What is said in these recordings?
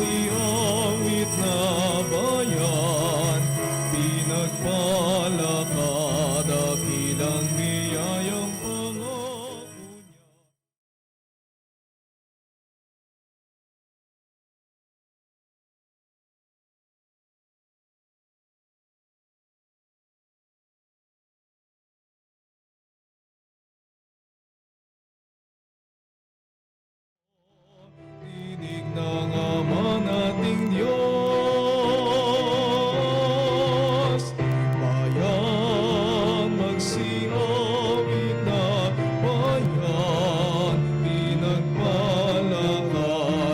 magsiawit na bayan, pinagpala ka, dakilang biyayang pangako niya. Tinig ng Ama nating Diyos, bayan magsiawit na bayan, pinagpala ka,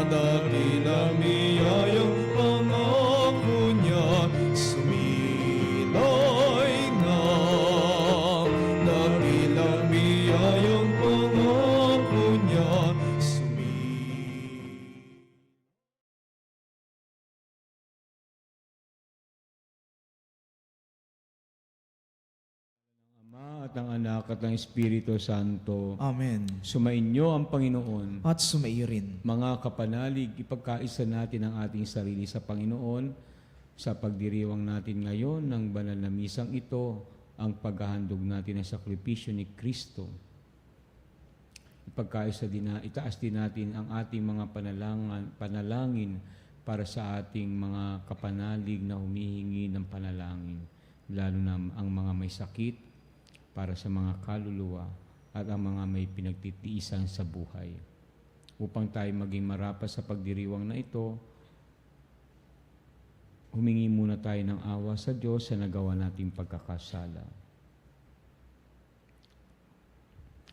dakilang biyayang pangako niya, sumilay na, dakilang biyayang pangako niya, Ama at ang Anak at ang Espiritu Santo. Amen. Sumainyo ang Panginoon. At sumaiyo rin. Mga kapanalig, ipagkaisa natin ang ating sarili sa Panginoon sa pagdiriwang natin ngayon ng banal na misang ito, ang paghahandog natin ng sakripisyo ni Kristo. Itaas din natin ang ating mga panalangin para sa ating mga kapanalig na humihingi ng panalangin, lalo na ang mga may sakit, para sa mga kaluluwa at ang mga may pinagtitiisan sa buhay. Upang tayo maging marapas sa pagdiriwang na ito, humingi muna tayo ng awa sa Diyos sa nagawa nating pagkakasala.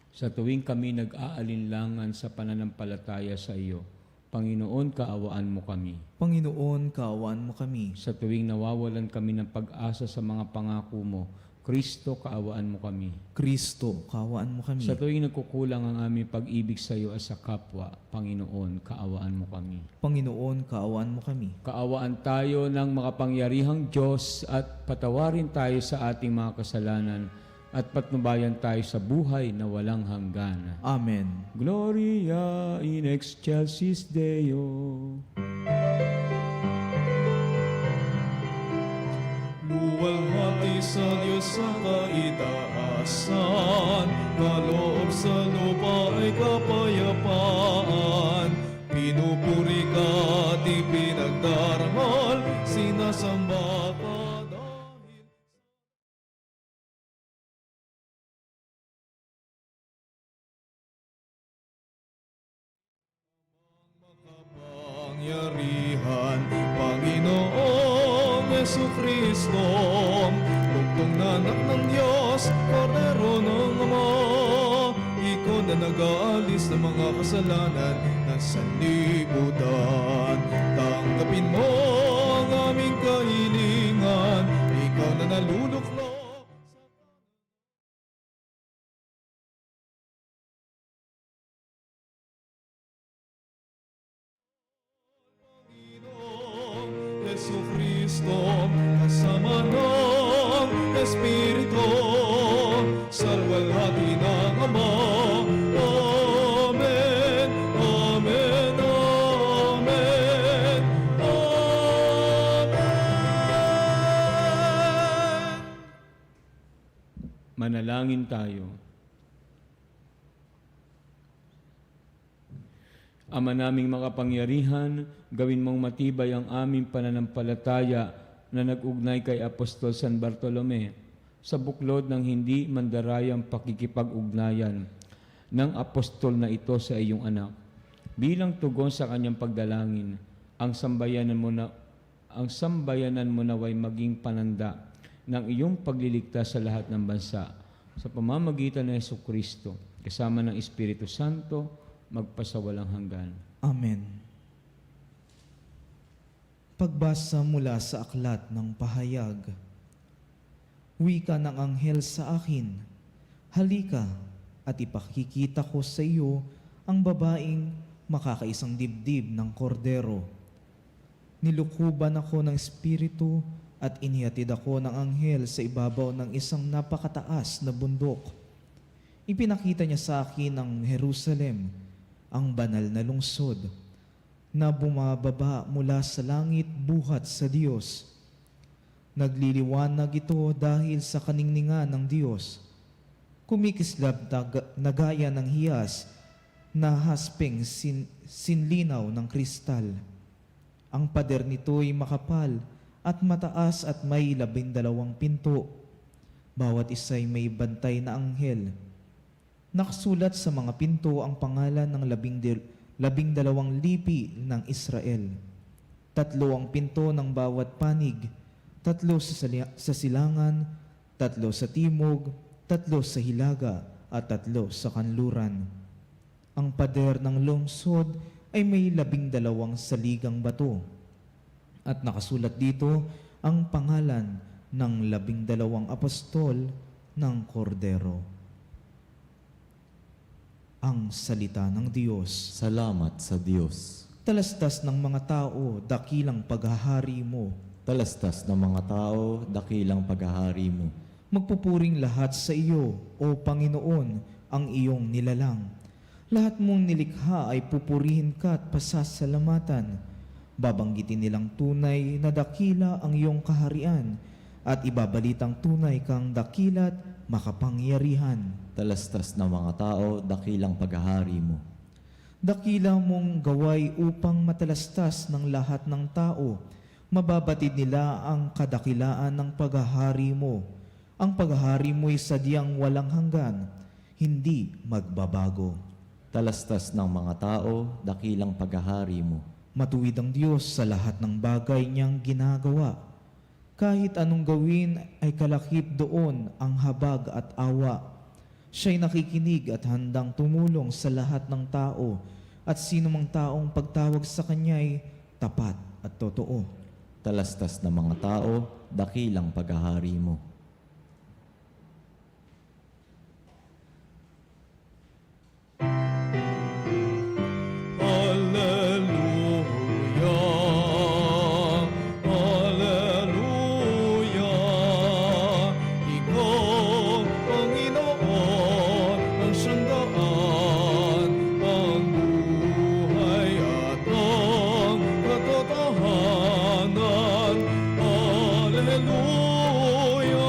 Sa tuwing kami nag-aalinlangan sa pananampalataya sa iyo, Panginoon, kaawaan mo kami. Panginoon, kaawaan mo kami. Sa tuwing nawawalan kami ng pag-asa sa mga pangako mo, Kristo, kaawaan mo kami. Kristo, kaawaan mo kami. Sa tuwing nagkukulang ang aming pag-ibig sa iyo at sa kapwa, Panginoon, kaawaan mo kami. Panginoon, kaawaan mo kami. Kaawaan tayo ng makapangyarihang Diyos at patawarin tayo sa ating mga kasalanan at patnubayan tayo sa buhay na walang hanggan. Amen. Gloria in excelsis Deo. Luwalhati sa Diyos sa kaitaasan, kaloob sa lupa ay kapayapaan. Pinupuri ka at ipinagdarmal, sinasamba ka dahil makapangyarihan, Panginoong Jesucristo, bugtong na anak ng Diyos, Kordero ng Ama, ikaw na nag-aalis ng mga kasalanan ng sanlibutan. Tanggapin mo ang aming kahilingan, ikaw na naluluklok Jesucristo, kasama ng Espiritu, sa luwalhati ng Ama. Amen, amen, amen, amen. Manalangin tayo. Ama naming makapangyarihan, gawin mong matibay ang aming pananampalataya na nag-ugnay kay Apostol San Bartolome sa buklod ng hindi mandarayang pakikipag-ugnayan ng apostol na ito sa iyong anak. Bilang tugon sa kanyang pagdalangin, ang sambayanan mo naway maging pananda ng iyong pagliligtas sa lahat ng bansa sa pamamagitan ng Jesucristo, kasama ng Espiritu Santo, magpasawalang hanggan. Amen. Pagbasa mula sa aklat ng pahayag. Wika ng anghel sa akin, halika at ipakikita ko sa iyo ang babaeng makakaisang dibdib ng kordero. Nilukuban ako ng espiritu at inihatid ako ng anghel sa ibabaw ng isang napakataas na bundok. Ipinakita niya sa akin ang Jerusalem, ang banal na lungsod, na bumababa mula sa langit buhat sa Diyos. Nagliliwanag ito dahil sa kaningningan ng Diyos. Kumikislap na gaya ng hiyas na haspeng sinlinaw ng kristal. Ang pader nito'y makapal at mataas at may 12 pinto. Bawat isa'y may bantay na anghel. Nakasulat sa mga pinto ang pangalan ng 12 lipi ng Israel. 3 ang pinto ng bawat panig, 3 sa silangan, 3 sa timog, 3 sa hilaga, at 3 sa kanluran. Ang pader ng lungsod ay may 12 saligang bato. At nakasulat dito ang pangalan ng 12 apostol ng Kordero. Ang salita ng Diyos. Salamat sa Diyos. Talastas ng mga tao, dakilang paghahari mo. Talastas ng mga tao, dakilang paghahari mo. Magpupuring lahat sa iyo, O Panginoon, ang iyong nilalang. Lahat mong nilikha ay pupurihin ka at pasasalamatan. Babanggitin nilang tunay na dakila ang iyong kaharian at ibabalitang tunay kang dakilat makapangyarihan. Talastas ng mga tao, dakilang paghahari mo. Dakila mong gaway upang matalastas ng lahat ng tao. Mababatid nila ang kadakilaan ng paghahari mo. Ang paghahari mo'y sadyang walang hanggan, hindi magbabago. Talastas ng mga tao, dakilang paghahari mo. Matuwid ang Diyos sa lahat ng bagay niyang ginagawa. Kahit anong gawin ay kalakip doon ang habag at awa. Siya'y nakikinig at handang tumulong sa lahat ng tao, at sino mang taong pagtawag sa Kanya'y tapat at totoo. Talastas ng mga tao, dakilang paghahari mo. Alleluia, Alleluia. Ikaw, Panginoon, ang siyang daan, ang buhay at ang katotohanan. Alleluia.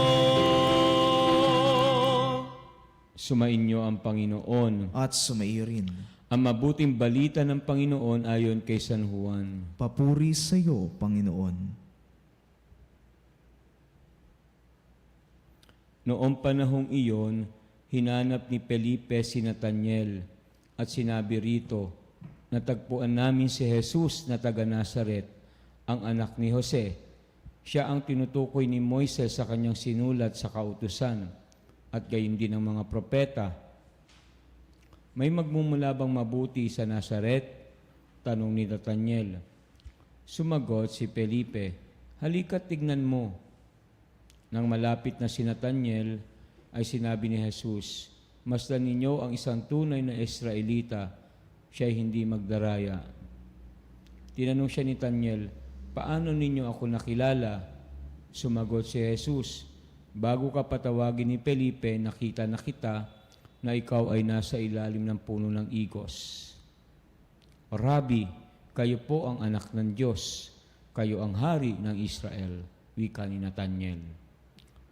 Sumainyo ang Panginoon. At sumaiyo rin. Ang mabuting balita ng Panginoon ayon kay San Juan. Papuri sa iyo, Panginoon. Noong panahong iyon, hinanap ni Felipe si Nathaniel at sinabi rito, natagpuan namin si Jesus na taga Nazaret, ang anak ni Jose. Siya ang tinutukoy ni Moises sa kanyang sinulat sa kautusan at gayon din ng mga propeta. May magmumula bang mabuti sa Nazaret? Tanong ni Nathaniel. Sumagot si Felipe, halika tignan mo. Nang malapit na si Nathaniel, ay sinabi ni Jesus, masdan ninyo ang isang tunay na Israelita, siya'y hindi magdaraya. Tinanong siya ni Nathaniel, paano ninyo ako nakilala? Sumagot si Jesus, bago ka patawagin ni Felipe, nakita na kita na ikaw ay nasa ilalim ng puno ng igos. Rabbi, kayo po ang anak ng Diyos, kayo ang hari ng Israel, wika ni Nathaniel.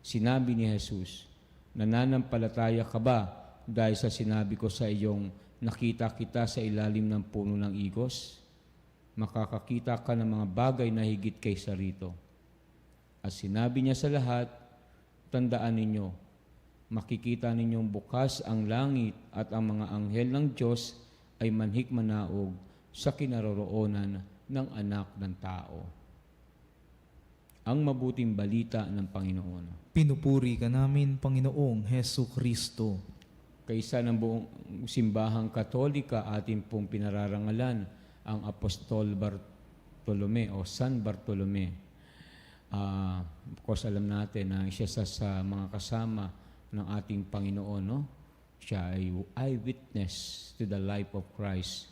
Sinabi ni Jesus, nananampalataya ka ba dahil sa sinabi ko sa iyong nakita kita sa ilalim ng puno ng igos? Makakakita ka ng mga bagay na higit kaysa rito. At sinabi niya sa lahat, tandaan ninyo, makikita ninyong bukas ang langit at ang mga anghel ng Diyos ay manhik-manaog sa kinaroroonan ng anak ng tao. Ang mabuting balita ng Panginoon. Pinupuri ka namin, Panginoong Hesu Kristo. Kaysa ng buong simbahang Katolika, atin pong pinararangalan ang Apostol Bartolome o San Bartolome. Of course, alam natin na siya sa mga kasama ng ating Panginoon, no? Siya ay eyewitness to the life of Christ.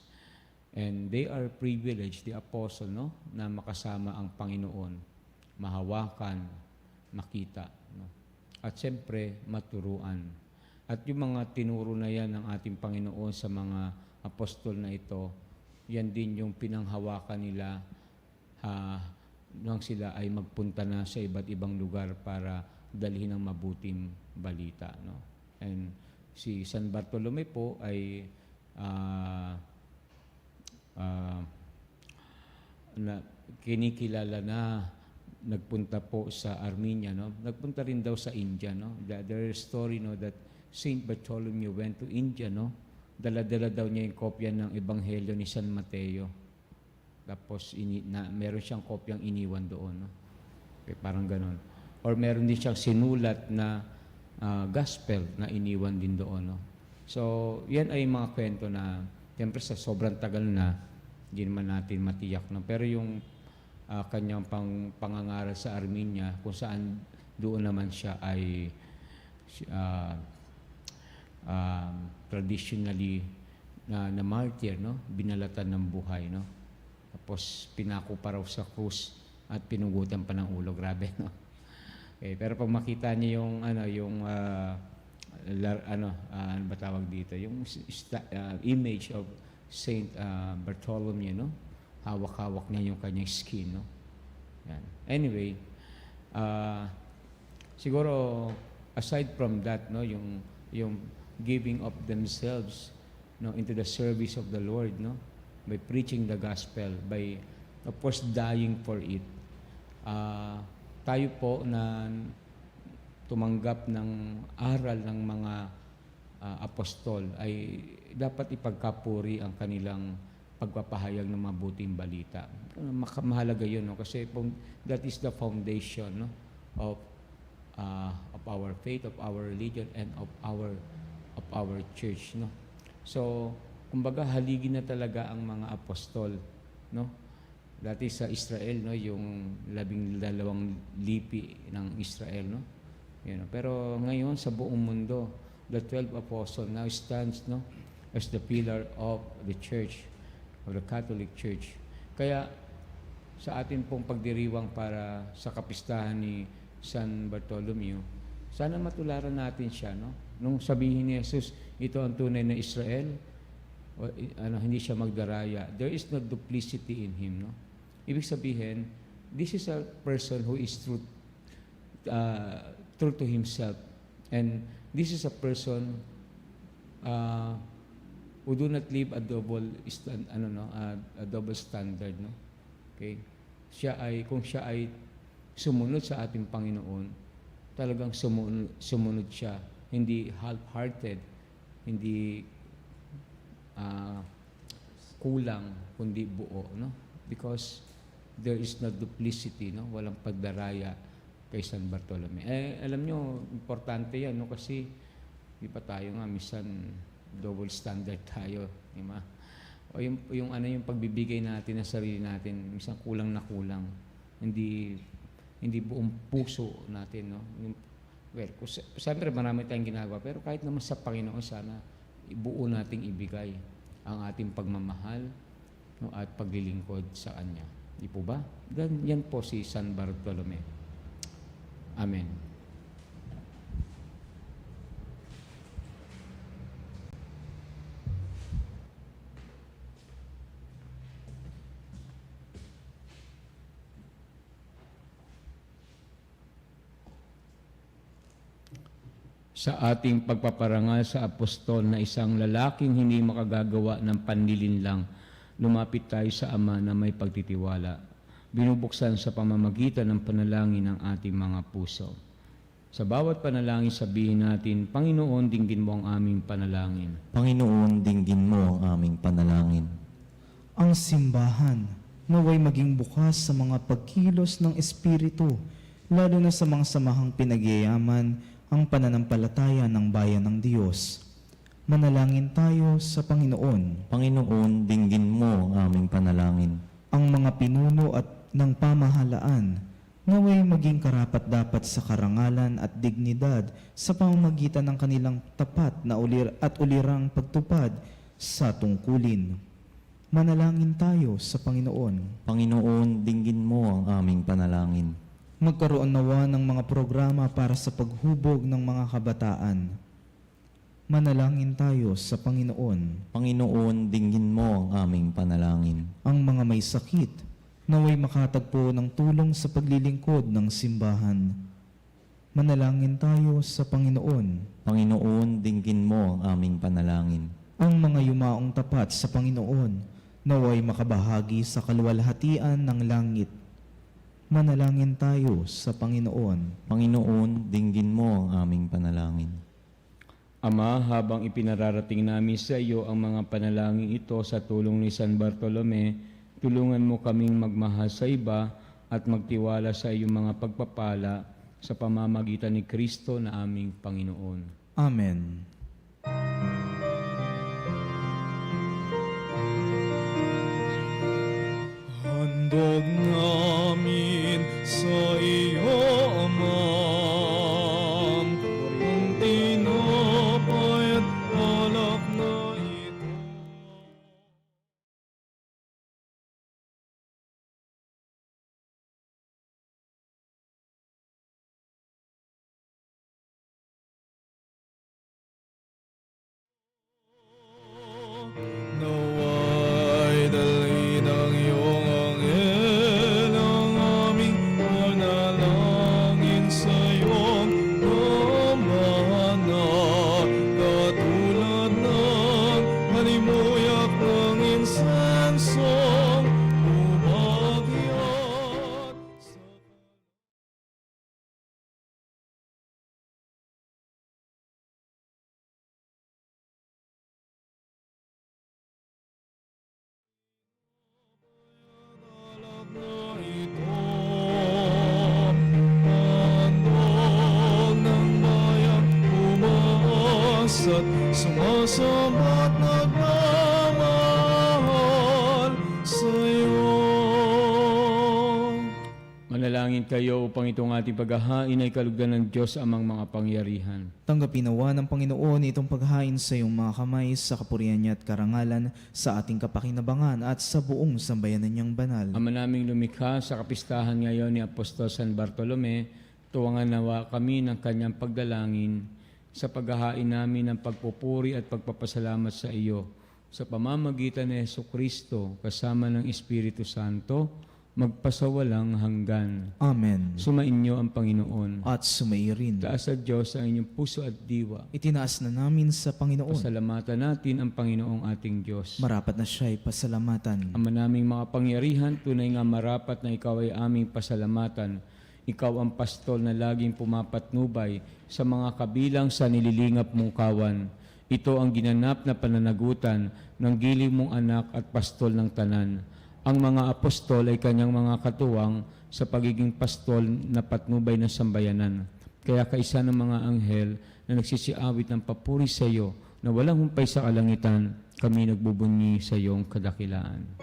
And they are privileged, the apostle, no? Na makasama ang Panginoon, mahawakan, makita, no? At siyempre, maturuan. At yung mga tinuro na yan ng ating Panginoon sa mga apostol na ito, yan din yung pinanghawakan nila nang sila ay magpunta na sa iba't ibang lugar para dalhin ang mabuting balita. No? And si San Bartolome po ay kinikilala na nagpunta po sa Armenia, no? Nagpunta rin daw sa India, no? There is story, no, that Saint Bartholomew went to India, no? Dala-dala daw niya yung kopya ng Ebanghelyo ni San Mateo. Tapos meron siyang kopyang iniwan doon, no? Okay, parang ganon. Or meron din siyang sinulat na gospel na iniwan din doon, no? So, yan ay mga kwento na siyempre sa sobrang tagal na hindi naman natin matiyak, no? Pero yung kanyang pangangaral sa Armenia, kung saan doon naman siya ay traditionally na martyr, no? Binalatan ng buhay, no? Tapos pinako pa raw sa krus at pinugutan pa ng ulo. Grabe, no? Okay, pero pag makita niyo yung ano ba tawag dito, yung image of Saint Bartholomew, no? Hawak-hawak niya yung kanyang skin, no? Yan. Anyway, siguro aside from that, no, yung giving of themselves, no, into the service of the Lord, no, by preaching the gospel, by of course dying for it. Tayo po na tumanggap ng aral ng mga apostol ay dapat ipagkapuri ang kanilang pagpapahayag ng mabuting balita. Mahalaga yun, no? Kasi that is the foundation, no, of our faith, of our religion, and of our church, no. So, kumbaga haligin na talaga ang mga apostol, no. Dati sa Israel, no, yung 12 lipi ng Israel, no. You know, pero ngayon sa buong mundo, the 12 apostles now stands, no, as the pillar of the church, of the Catholic Church. Kaya sa atin pong pagdiriwang para sa kapistahan ni San Bartholomew, sana matularan natin siya, no? Nung sabihin ni Jesus, ito ang tunay na Israel, hindi siya magdaraya. There is no duplicity in him, no? Ibig sabihin, this is a person who is true to himself, and this is a person who do not live a double standard, no? Okay? Kung siya ay sumunod sa ating Panginoon, talagang sumunod siya, hindi half-hearted, hindi kulang, kundi buo, no? Because there is no duplicity, no? Walang pagdaraya kay San Bartolome. Alam nyo, importante yan, no? Kasi di pa tayo nga minsan double standard tayo, di ba? O yung pagbibigay natin ng sarili natin, minsan kulang na kulang. Hindi buong puso natin, no? Siyempre marami tayong ginagawa, pero kahit naman sa Panginoon, sana buo nating ibigay ang ating pagmamahal, no, at paglilingkod sa Kanya. Di po ba? Yan po si San Bartolome. Amen. Sa ating pagpaparangal sa apostol na isang lalaking hindi makagagawa ng panlilinlang, lumapit tayo sa Ama na may pagtitiwala, binubuksan sa pamamagitan ng panalangin ng ating mga puso. Sa bawat panalangin sabihin natin, Panginoon, dinggin mo ang aming panalangin. Panginoon, dinggin mo ang aming panalangin. Ang simbahan naway maging bukas sa mga pagkilos ng Espiritu, lalo na sa mga samahang pinagyayaman ang pananampalataya ng bayan ng Diyos. Manalangin tayo sa Panginoon. Panginoon, dinggin mo ang aming panalangin. Ang mga pinuno at ng pamahalaan naway maging karapat-dapat sa karangalan at dignidad sa pamamagitan ng kanilang tapat na ulirang pagtupad sa tungkulin. Manalangin tayo sa Panginoon. Panginoon, dinggin mo ang aming panalangin. Magkaroon nawa ng mga programa para sa paghubog ng mga kabataan. Manalangin tayo sa Panginoon. Panginoon, dinggin mo ang aming panalangin. Ang mga may sakit, naway makatagpo ng tulong sa paglilingkod ng simbahan. Manalangin tayo sa Panginoon. Panginoon, dinggin mo ang aming panalangin. Ang mga yumaong tapat sa Panginoon, naway makabahagi sa kaluwalhatian ng langit. Manalangin tayo sa Panginoon. Panginoon, dinggin mo ang aming panalangin. Ama, habang ipinararating namin sa iyo ang mga panalangin ito sa tulong ni San Bartolome, tulungan mo kaming magmahal sa iba at magtiwala sa iyong mga pagpapala sa pamamagitan ni Kristo na aming Panginoon. Amen. Handog namin sa iyo, Ama, ang tinapay at alak na ito. Naway dalhin ang iyong anghel ang aming panalangin sa iyong pamahanak, katulad ng halimuyak ng insensong bumagyat sa alak na ito. Handog ng bayang umaas at sumasambat nagmamahal sa iyo. Manalangin kayo upang itong ating paghahain ay kalugdan ng Diyos amang mga pangyarihan. Tanggapin nawa ng Panginoon itong paghain sa iyong mga kamay sa kapurihan niya at karangalan sa ating kapakinabangan at sa buong sambayanan niyang banal. Ama naming lumikha sa kapistahan ngayon ni Apostol San Bartolome, tuwangan nawa kami ng kanyang pagdalangin sa paghahain namin ng pagpupuri at pagpapasalamat sa iyo sa pamamagitan ni Jesucristo kasama ng Espiritu Santo, magpasawalang hanggan. Amen. Sumainyo ang Panginoon. At sumairin. Taas sa Diyos ang inyong puso at diwa. Itinaas na namin sa Panginoon. Pasalamatan natin ang Panginoong ating Diyos. Marapat na siya'y pasalamatan. Ama naming mga pangyarihan, tunay nga marapat na ikaw ay aming pasalamatan. Ikaw ang pastol na laging pumapatnubay sa mga kabilang sa nililingap mong kawan. Ito ang ginanap na pananagutan ng giling mong anak at pastol ng tanan. Ang mga apostol ay kanyang mga katuwang sa pagiging pastol na patnubay ng sambayanan. Kaya kaisa ng mga anghel na nagsisiawit ng papuri sa iyo na walang humpay sa kalangitan, kami nagbubunyi sa iyong kadakilaan.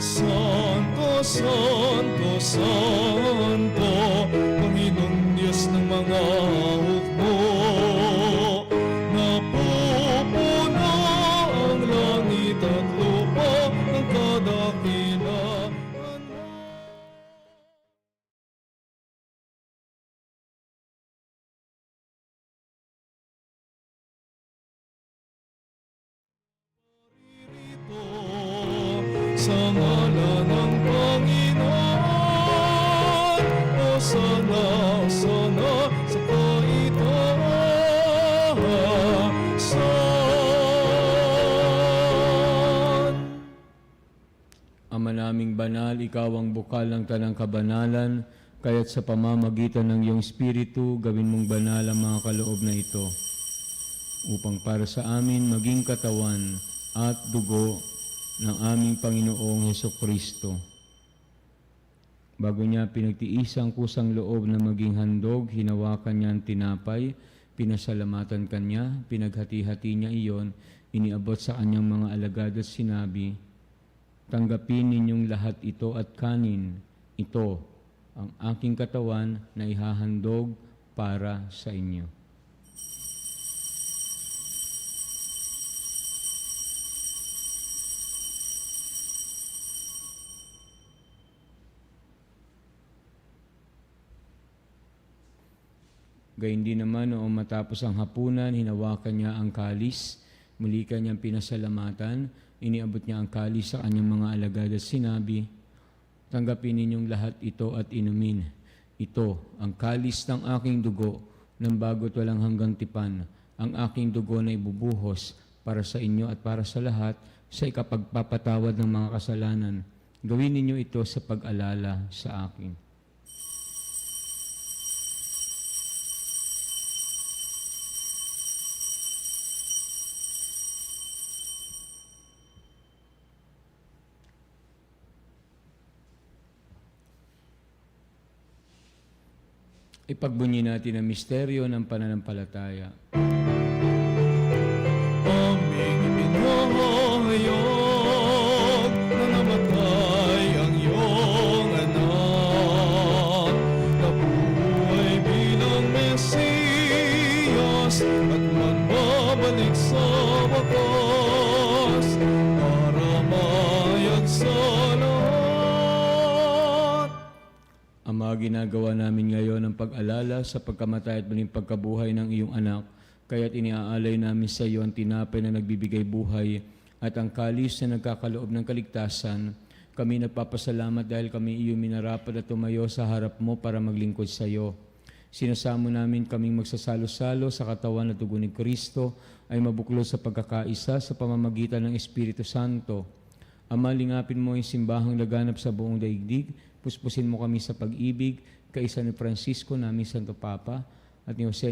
Santo, Santo, Santo, Panginoong Diyos ng mga hukbo. Napupuno ang langit at lupa ng kadakilaan mo. Ito sa ngalan ng Panginoon, o sana sa kaitaasan. Ama naming banal, ikaw ang bukal ng tanang kabanalan, kaya't sa pamamagitan ng iyong Espiritu, gawin mong banal ang mga kaloob na ito, upang para sa amin maging katawan at dugo ng aming Panginoong Hesukristo. Bago niya pinagtiis ang kusang loob na maging handog, hinawakan niya ang tinapay, pinasalamatan kanya, pinaghati-hati niya iyon, iniabot sa kanyang mga alagad at sinabi, "Tanggapin ninyong lahat ito at kanin. Ito ang aking katawan na ihahandog para sa inyo." Gayun din naman noong matapos ang hapunan, hinawakan niya ang kalis, muli kanyang pinasalamatan, iniabot niya ang kalis sa kanyang mga alagad at sinabi, tanggapin ninyong lahat ito at inumin. Ito, ang kalis ng aking dugo, ng bago't walang hanggang tipan, ang aking dugo na ibubuhos para sa inyo at para sa lahat sa ikapagpapatawad ng mga kasalanan. Gawin ninyo ito sa pag-alala sa akin. Ipagbunyi natin ang misteryo ng pananampalataya. Aming ipinahayag na namatay ang iyong anak, nabuhay bilang Mesiyas at magbabalik sa wakas para mayag sa lahat. Ama, ginagawa namin ngayon ang pag-alala sa pagkamatay at muling pagkabuhay ng iyong anak, kaya't iniaalay namin sa iyo ang tinapay na nagbibigay buhay at ang kalis na nagkakaloob ng kaligtasan. Kami nagpapasalamat dahil kami iyo minarapat at tumayo sa harap mo para maglingkod sa iyo. Sinasamo namin kaming magsasalo-salo sa katawan at dugo ni Kristo ay mabuklod sa pagkakaisa sa pamamagitan ng Espiritu Santo. Ama, lingapin mo yung simbahang laganap sa buong daigdig. Puspusin mo kami sa pag-ibig, kaisa ni Francisco naming Santo Papa, at ni Jose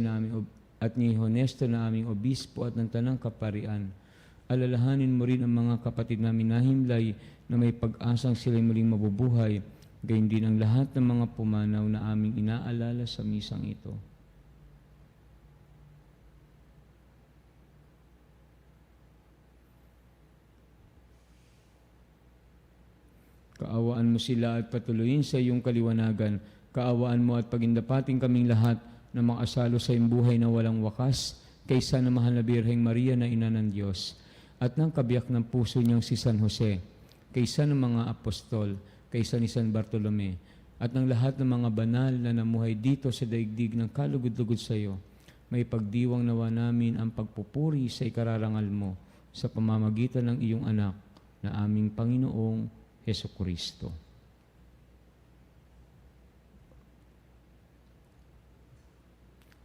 at ni Honesto na aming obispo at ng tanang kaparian. Alalahanin mo rin ang mga kapatid namin nahimlay na may pag-asang sila'y muling mabubuhay, gayon din ang lahat ng mga pumanaw na aming inaalala sa misang ito. Kaawaan mo sila at patuloyin sa iyong kaliwanagan. Kaawaan mo at pagindapating kaming lahat na makasalo sa iyong buhay na walang wakas, kaysa na mahal na Birheng Maria na ina ng Diyos, at ng kabiyak ng puso niyang si San Jose, kaysa ng mga apostol, kaysa ni San Bartolome, at ng lahat ng mga banal na namuhay dito sa daigdig ng kalugod-lugod sa iyo. May pagdiwang nawa namin ang pagpupuri sa ikararangal mo sa pamamagitan ng iyong anak na aming Panginoong Jesucristo.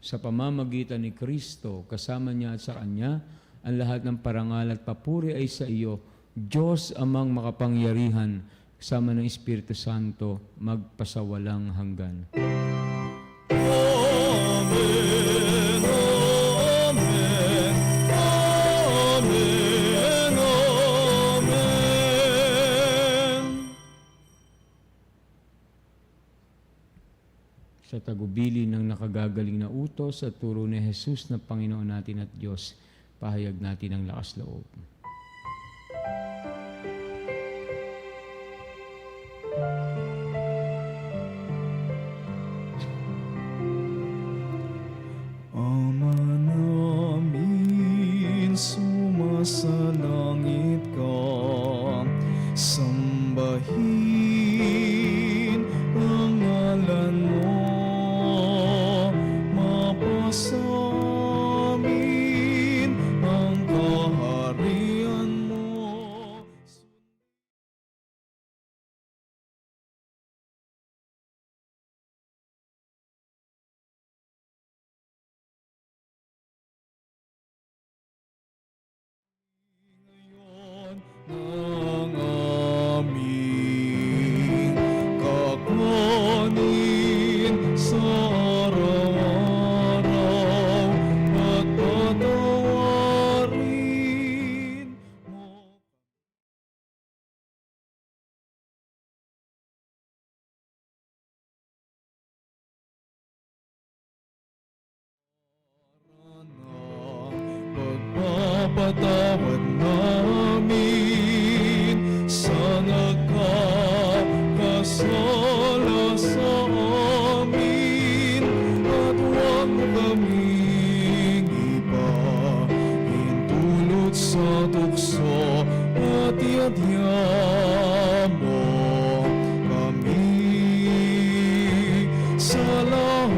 Sa pamamagitan ni Kristo, kasama niya at sa Kanya, ang lahat ng parangal at papuri ay sa iyo, Diyos amang makapangyarihan, kasama ng Espiritu Santo, magpasawalang hanggan. Amen, amen, amen, amen. Sa tagubili ng nakagagaling na utos at turo ni Jesus na Panginoon natin at Diyos, pahayag natin ang lakas loob. Ama namin, sumasalangit ka, sambahin ang ngalan mo, mapasamin ang kaharian mo. Ngayon ng aming kakanin sa araw-araw at patawarin mo. Pagpapatawad namin sa nagkakasala sa amin, at huwag mo kaming ipahintulot sa tukso, at iadya mo kami sa lahat.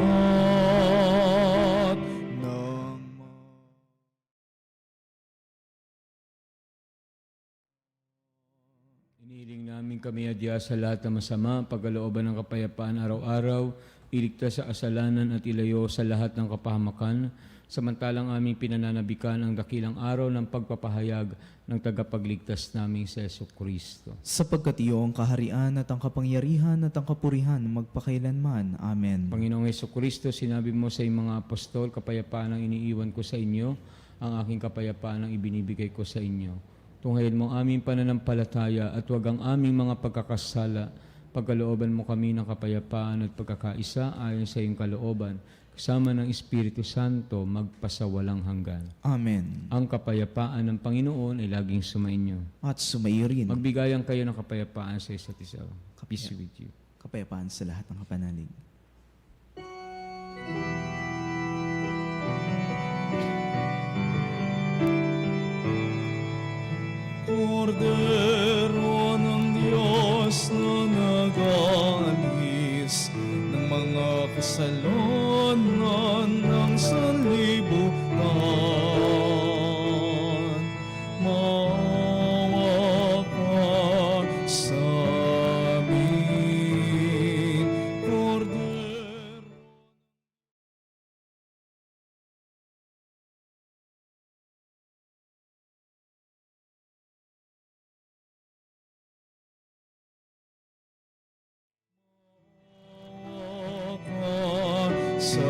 kami adya sa lahat ng masama, pagkalooban ng kapayapaan araw-araw, iligtas sa kasalanan at ilayo sa lahat ng kapahamakan, samantalang aming pinananabikan ang dakilang araw ng pagpapahayag ng tagapagligtas naming si Jesucristo. Sapagkat iyo ang kaharian at ang kapangyarihan at ang kapurihan magpakailanman. Amen. Panginoong Jesucristo, sinabi mo sa iyong mga apostol, kapayapaan ang iniiwan ko sa inyo, ang aking kapayapaan ang ibinibigay ko sa inyo. Tunghayin mo aming pananampalataya at huwag ang aming mga pagkakasala. Pagkalooban mo kami ng kapayapaan at pagkakaisa ayon sa iyong kalooban, kasama ng Espiritu Santo magpasawalang hanggan. Amen. Ang kapayapaan ng Panginoon ay laging sumainyo. At sumaiyo rin Magbigayan kayo ng kapayapaan sa isa't isa. Peace with you. kapayapaan sa lahat ng kapanalig. Kordero ng Diyos na nag-aalis ng mga kasalanan ng sanlibutan. Maawa ka sa amin, Kordero. Sa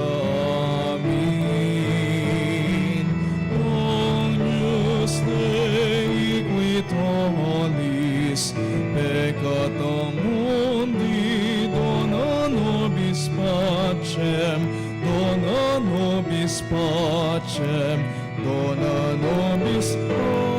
amin, Agnus Dei qui tollis peccatum mundi, dona nobis pacem, dona nobis pacem, dona nobis pacem.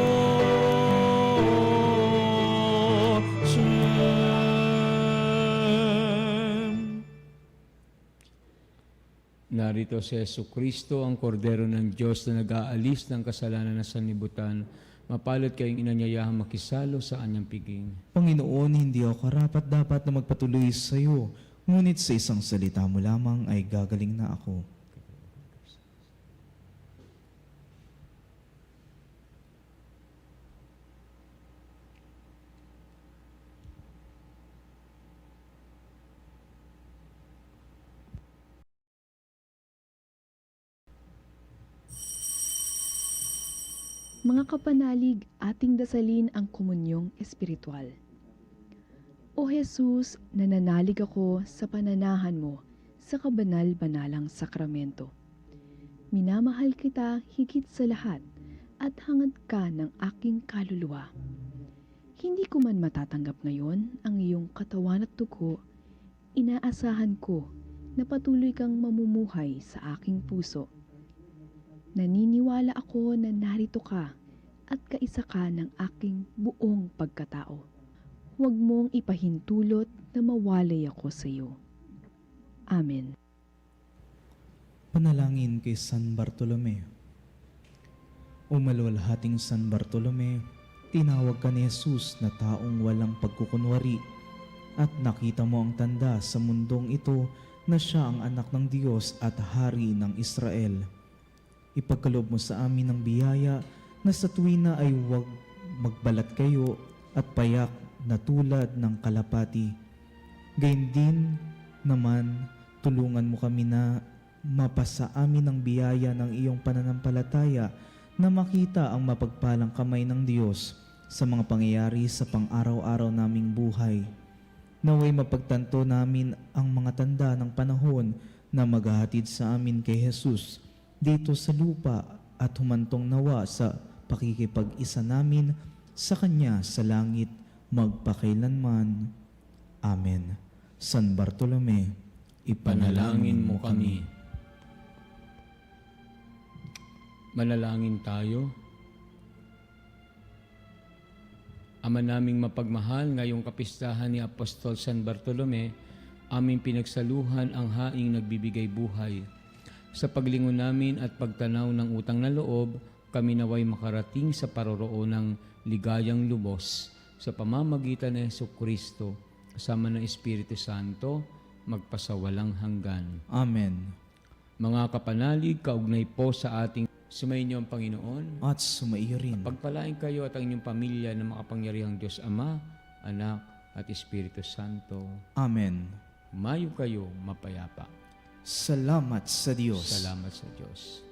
Narito si Jesucristo, ang kordero ng Diyos na nag-aalis ng kasalanan ng sanlibutan. Mapalad kayong inanyayahan makisalo sa kanyang piging. Panginoon, hindi ako karapat dapat na magpatuloy sa iyo, ngunit sa isang salita mo lamang ay gagaling na ako. Mga kapanalig, ating dasalin ang komunyong espiritual. O Jesus, nananalig ako sa pananahan mo sa kabanal-banalang sakramento. Minamahal kita higit sa lahat at hangad ka ng aking kaluluwa. Hindi ko man matatanggap ngayon ang iyong katawan at dugo, inaasahan ko na patuloy kang mamumuhay sa aking puso. Naniniwala ako na narito ka at kaisa ka ng aking buong pagkatao. Huwag mong ipahintulot na mawalay ako sa iyo. Amen. Panalangin kay San Bartolome. O maluwalhating San Bartolome, tinawag ka ni Jesus na taong walang pagkukunwari at nakita mo ang tanda sa mundong ito na siya ang anak ng Diyos at hari ng Israel. Ipagkaloob mo sa amin ang biyaya na sa tuwina ay huwag magbalat kayo at payak na tulad ng kalapati. Gayun din naman, tulungan mo kami na mapasa amin ang biyaya ng iyong pananampalataya na makita ang mapagpalang kamay ng Diyos sa mga pangyayari sa pang-araw-araw naming buhay. Naway mapagtanto namin ang mga tanda ng panahon na maghahatid sa amin kay Jesus dito sa lupa at humantong nawa sa pakikipag-isa namin sa Kanya sa langit magpakailanman. Amen. San Bartolome, Panalangin mo kami. Manalangin tayo. Ama naming mapagmahal, ngayong kapistahan ni Apostol San Bartolome, aming pinagsaluhan ang haing nagbibigay buhay. Sa paglingon namin at pagtanaw ng utang na loob, kami naway makarating sa paroroon ng ligayang lubos sa pamamagitan ng Jesucristo, kasama ng Espiritu Santo, magpasawalang hanggan. Amen. Mga kapanalig, kaugnay po sa ating sumainyo ang Panginoon. At sumaiyo rin. Pagpalain kayo at ang inyong pamilya ng makapangyarihang Diyos Ama, Anak, at Espiritu Santo. Amen. Mayo kayo mapayapa. Salamat sa Diyos. Salamat sa Diyos.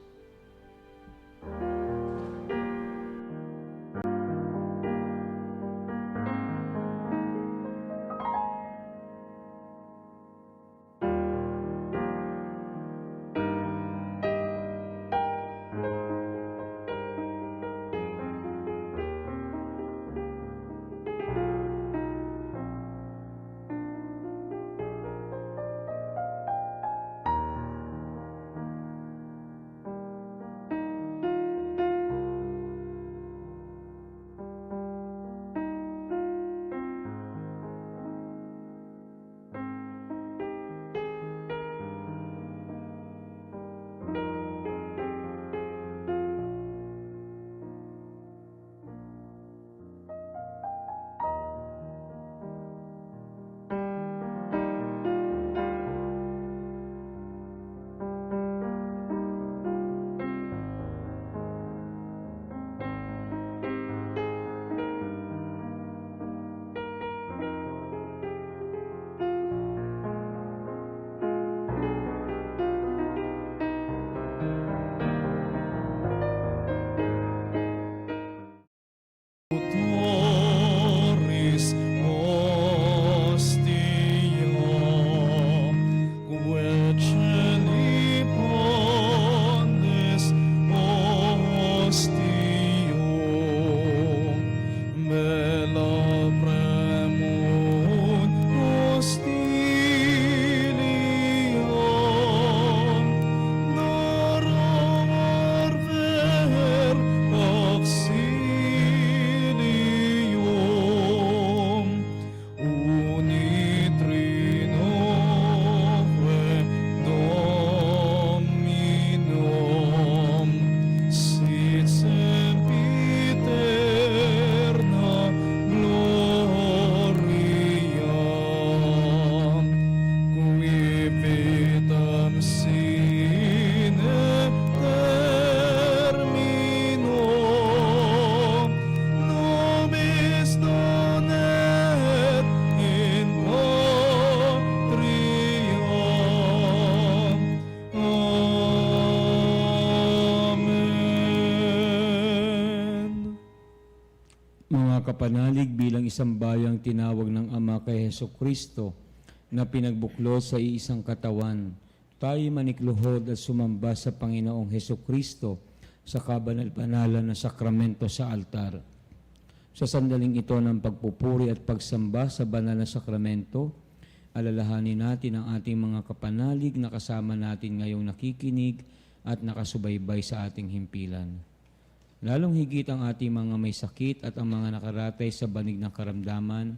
Autoris ostium, queceli pondes ostium, bella premum hostilium, doror ver auxilium, unitrinoque Dominum, sit sempiterna gloria, qui vitam sine termino, nobis donet in patria. Amen. Mga kapanalig, bilang isang bayang tinawag ng Ama kay Heso Kristo na pinagbuklod sa iisang katawan, tayo manikluhod at sumamba sa Panginoong Heso Kristo sa kabanal-banalan na sakramento sa altar. Sa sandaling ito ng pagpupuri at pagsamba sa banal na sakramento, alalahanin natin ang ating mga kapanalig na kasama natin ngayong nakikinig at nakasubaybay sa ating himpilan. Lalong higit ang ating mga may sakit at ang mga nakaratay sa banig ng karamdaman,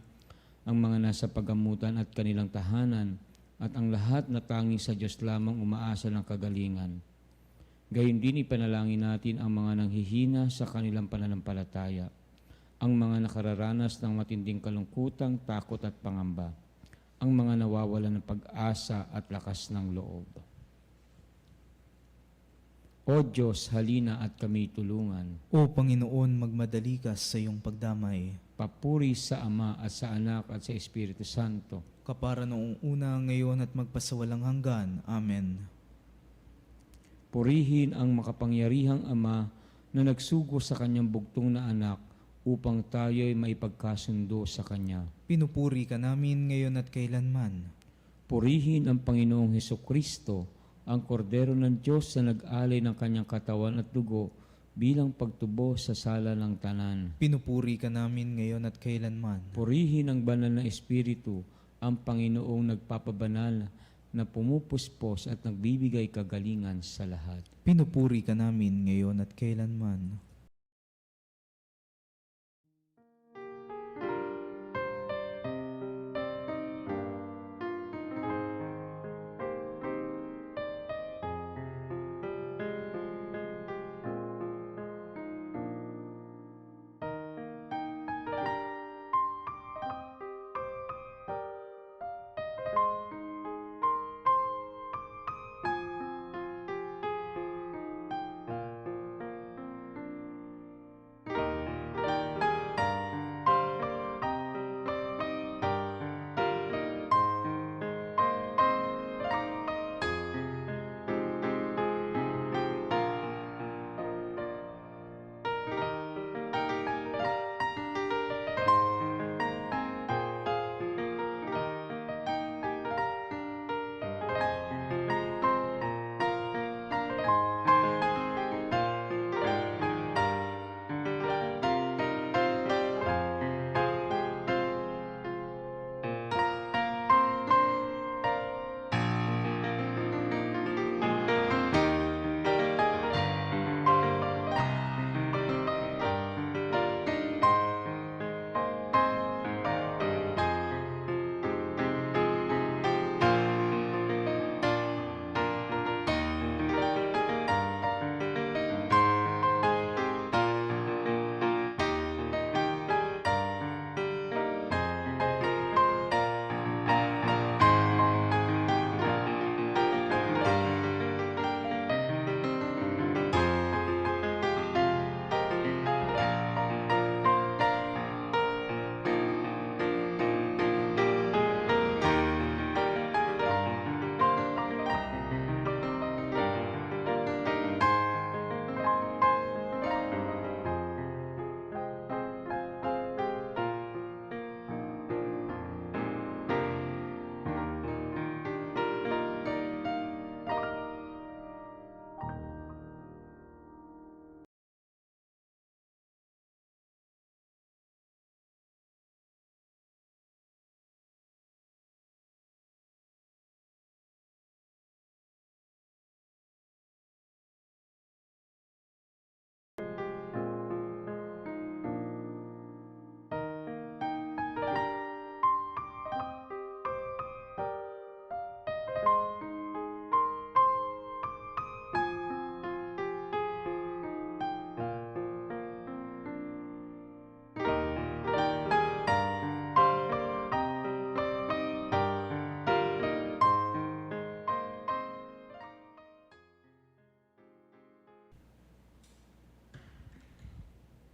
ang mga nasa pagamutan at kanilang tahanan, at ang lahat na tanging sa Diyos lamang umaasa ng kagalingan. Gayon din ipanalangin natin ang mga nanghihina sa kanilang pananampalataya, ang mga nakararanas ng matinding kalungkutan, takot at pangamba, ang mga nawawalan ng pag-asa at lakas ng loob. O Diyos, halina at kami tulungan. O Panginoon, magmadali ka sa iyong pagdamay. Papuri sa Ama at sa Anak at sa Espiritu Santo. Kapara noong una, ngayon at magpasawalang hanggan. Amen. Purihin ang makapangyarihang Ama na nagsugo sa kanyang bugtong na anak upang tayo'y maipagkasundo sa Kanya. Pinupuri ka namin ngayon at kailanman. Purihin ang Panginoong Hesukristo, ang kordero ng Diyos na nag-alay ng kanyang katawan at dugo bilang pagtubo sa sala ng tanan. Pinupuri ka namin ngayon at kailanman. Purihin ang banal na Espiritu, ang Panginoong nagpapabanal na pumupuspos at nagbibigay kagalingan sa lahat. Pinupuri ka namin ngayon at kailanman.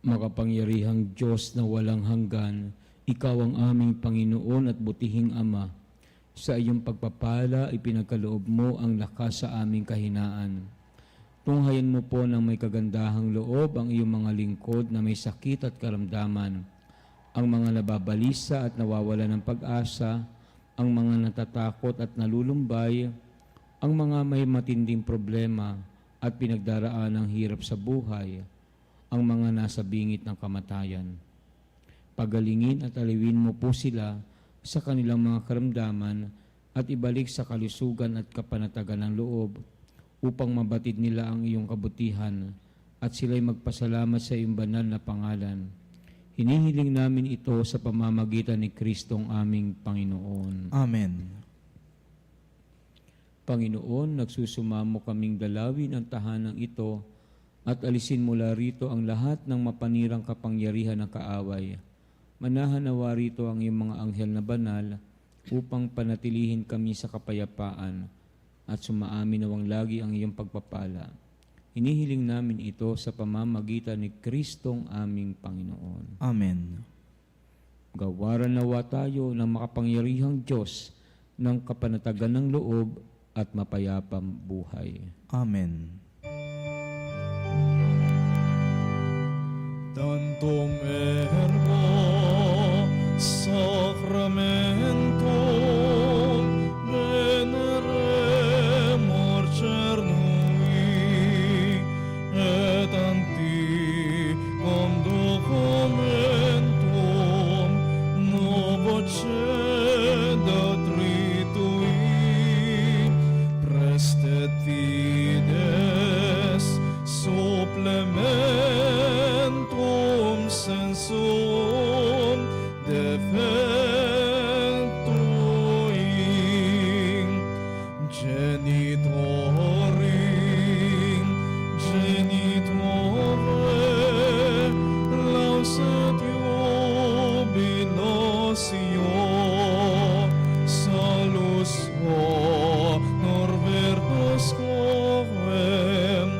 Makapangyarihang Diyos na walang hanggan, Ikaw ang aming Panginoon at butihing Ama. Sa iyong pagpapala, ipinagkaloob mo ang lakas sa aming kahinaan. Tunghayan mo po ng may kagandahang loob ang iyong mga lingkod na may sakit at karamdaman, ang mga nababalisa at nawawala ng pag-asa, ang mga natatakot at nalulumbay, ang mga may matinding problema at pinagdaraan ng hirap sa buhay, ang mga nasa bingit ng kamatayan. Pagalingin at aliwin mo po sila sa kanilang mga karamdaman at ibalik sa kalusugan at kapanatagan ng loob upang mabatid nila ang iyong kabutihan at sila'y magpasalamat sa iyong banal na pangalan. Hinihiling namin ito sa pamamagitan ni Kristong aming Panginoon. Amen. Panginoon, nagsusumamo kaming dalawin ang tahanang ito at alisin mula rito ang lahat ng mapanirang kapangyarihan ng kaaway. Manahan nawa rito ang iyong mga anghel na banal upang panatilihin kami sa kapayapaan at sumaamin nawang lagi ang iyong pagpapala. Hinihiling namin ito sa pamamagitan ni Kristong aming Panginoon. Amen. Gawaran nawa tayo ng makapangyarihang Diyos ng kapanatagan ng loob at mapayapang buhay. Amen. Tantum ergo sacramentum veneremur cernui et anticum documentum novo cedat ritui prestet fides supplementum sensum defectuim genitore lauset jubilosio salus norbertus covem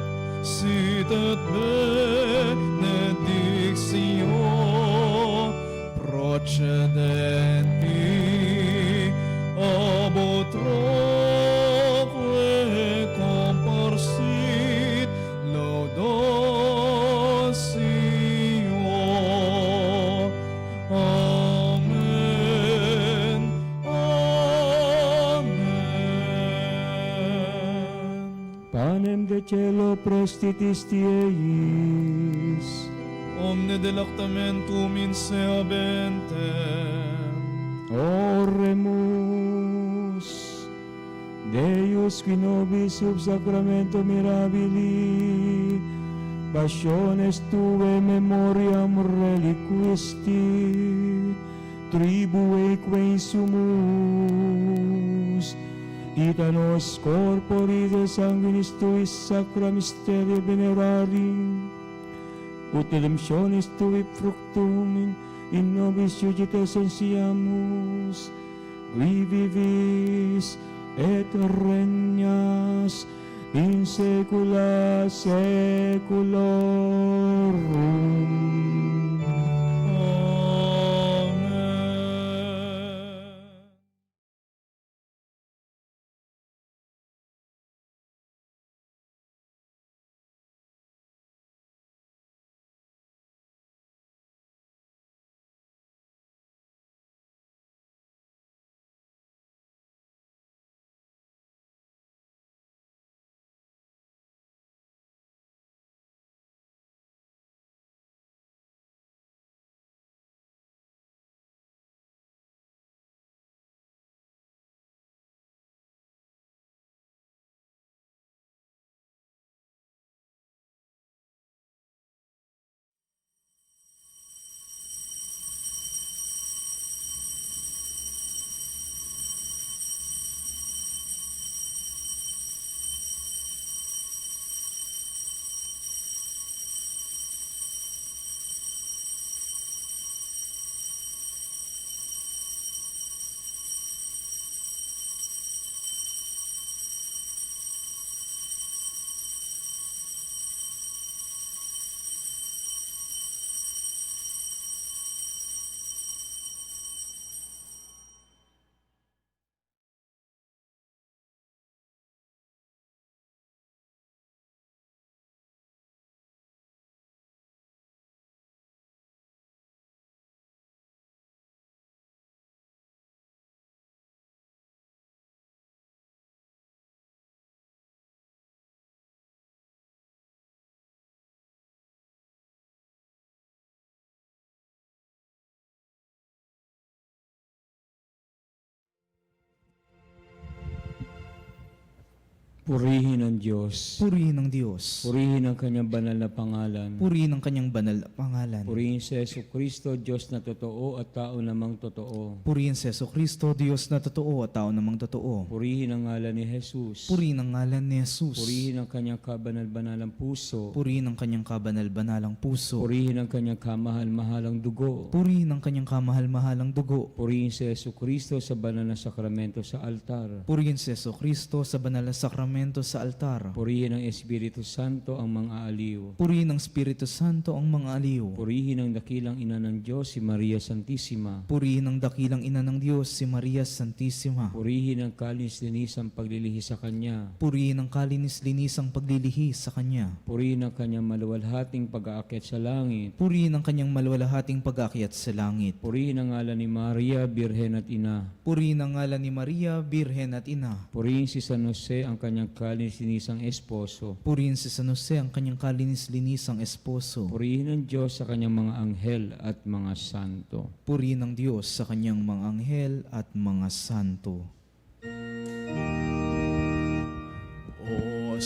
sit et benedictio procedenti ab utroque comparsit laudatio. Amen. Amen. Panem de cielo prostitis tieis, Omne delectamentum in se habentem. oremus. Deus qui nobis sub sacramento mirabili, passiones tuae memoriam reliquisti, tribueque sumus, ita nos corpori de sanguinis tuis sacra mysteria venerari, ut redemptionis tui fructum in nobis jugite sensiamus, qui vivis et regnas in saecula saeculorum. Purihin ang Diyos. Purihin ang Diyos. Purihin ang kanyang banal na pangalan. Purihin ang kanyang banal na pangalan. Purihin si Jesucristo, Diyos na totoo at tao namang totoo. Purihin si Jesucristo, Diyos na totoo at tao namang totoo. Purihin ang ngalan ni Jesus. Purihin ang ngalan ni Jesus. Purihin ang kanyang kabanal-banalang puso. Purihin ang kanyang kabanal-banalang puso. Purihin ang kanyang kamahal-mahalang dugo. Purihin ang kanyang kamahal-mahalang dugo. Purihin si Jesucristo sa banal na sakramento sa altar. Purihin si Jesucristo sa banal na sakramento sa altar. Purihin ang Espiritu Santo ang mga aliw. Purihin ng Espiritu Santo ang mga aliw. Purihin ang dakilang ina ng Diyos, si Maria Santissima. Purihin ang dakilang ina ng Diyos, si Maria Santissima. Purihin ang kalinis-linisang paglilihi sa Kanya. Purihin ang kalinis-linisang paglilihi sa Kanya. Purihin ang Kanyang maluwalhating pag-aakyat sa langit. Purihin ang kanyang maluwalhating pag-aakyat sa langit. Purihin ang ngalan ni Maria, Birhen at Ina. Purihin ang ngalan ni Maria, Birhen at Ina. Purihin si San Jose, ang kanyang kalinis-linisang esposo. Purihin si San Jose, ang kanyang kalinis-linisang esposo. Purihin ang Diyos sa kanyang mga anghel at mga santo. Purihin ang Diyos sa kanyang mga anghel at mga santo. O